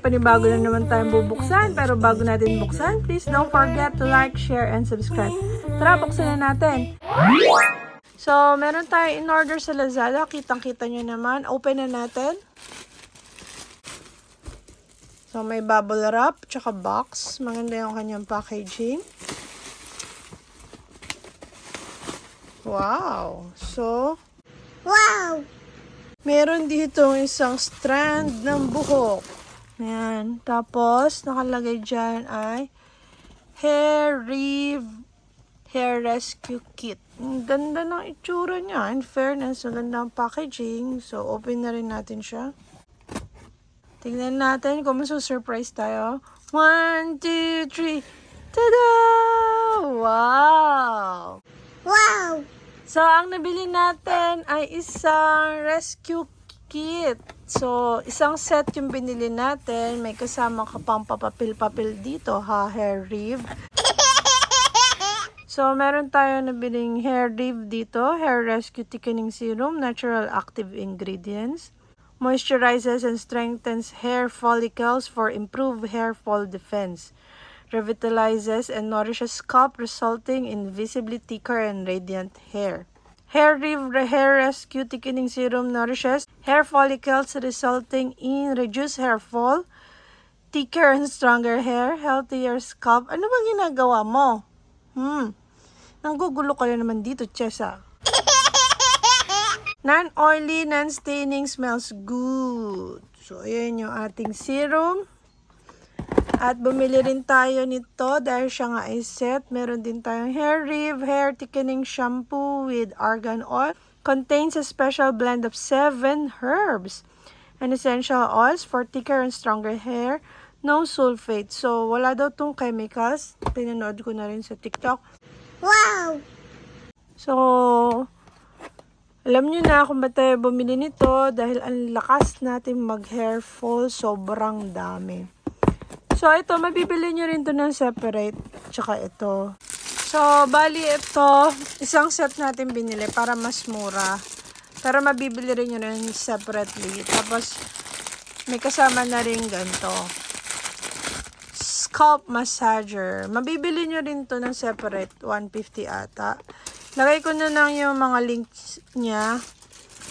panibago na naman tayong bubuksan. Pero bago natin buksan, please don't forget to like, share, and subscribe. Tara, buksan na natin. So, meron tayo in order sa Lazada. Kitang-kita nyo naman. Open na natin. So, may bubble wrap, tsaka box. Maganda yung kanyang packaging. Wow! So, Wow! meron dito isang strand ng buhok. Ayan. Tapos, nakalagay dyan ay Hair Rescue Kit. Ang ganda ng itsura niya. In fairness, ang ganda ng packaging. So, open na rin natin siya. Tingnan natin kung masu-surprise tayo. 1, 2, 3. Tada! Wow! Wow! So, ang nabili natin ay isang rescue kit. So, isang set yung binili natin. May kasama ka pang papapil-papil dito, ha? Hair Reeve. So, meron tayo nabiling Hair Reeve dito. Hair Rescue Thickening Serum. Natural active ingredients. Moisturizes and strengthens hair follicles for improved hair fall defense. Revitalizes and nourishes scalp, resulting in visibly thicker and radiant hair. Hair Rescue Thickening Serum nourishes hair follicles, resulting in reduced hair fall, thicker and stronger hair, healthier scalp. Ano bang ginagawa mo? Nanggugulo ka na naman dito, Chesa. Non-oily, non-staining, smells good. So, ayan yung ating serum. At bumili rin tayo nito dahil siya nga ay set. Meron din tayong Hair Reeve Hair Thickening Shampoo with Argan Oil. Contains a special blend of 7 herbs and essential oils for thicker and stronger hair. No sulfate. So, wala daw tong chemicals. Pinanood ko na rin sa TikTok. Wow! So, alam nyo na kung ba't tayo bumili nito dahil ang lakas natin mag-hair fall. Sobrang dami. So, ito, mabibili nyo rin to ng separate. Tsaka ito. So, bali ito, isang set natin binili para mas mura. Pero mabibili rin nyo rin separately. Tapos, may kasama na rin ganito. Scalp massager. Mabibili nyo rin to ng separate. 150 ata. Lagay ko na lang yung mga links niya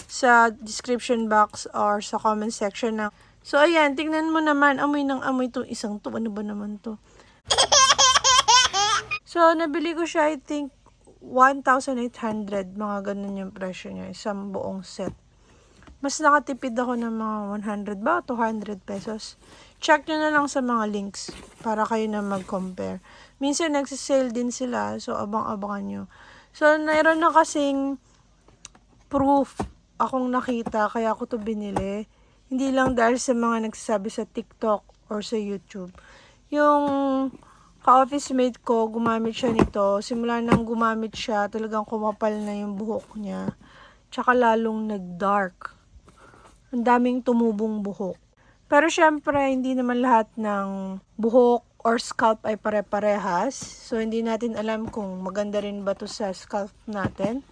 sa description box or sa comment section na. So, ayan, tingnan mo naman, amoy ng amoy itong isang to. Ano ba naman to? So, nabili ko siya, I think, 1,800. Mga ganun yung presyo niya. Isang buong set. Mas nakatipid ako ng mga 100 ba? 200 pesos. Check nyo na lang sa mga links para kayo na mag-compare. Minsan, nagsisale din sila. So, abang-abangan nyo. So, mayroon na kasing proof akong nakita. Kaya ako to binili. Hindi lang dahil sa mga nagsasabi sa TikTok or sa YouTube. Yung ka-office mate ko, gumamit siya nito. Simula nang gumamit siya, talagang kumapal na yung buhok niya. Tsaka lalong nag-dark. Ang daming tumubong buhok. Pero syempre, hindi naman lahat ng buhok or scalp ay pare-parehas. So, hindi natin alam kung maganda rin ba to sa scalp natin.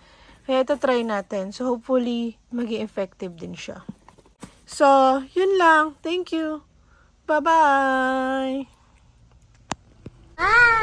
Kaya ito try natin. So, hopefully, maging effective din siya. So, yun lang. Thank you. Bye-bye. Bye.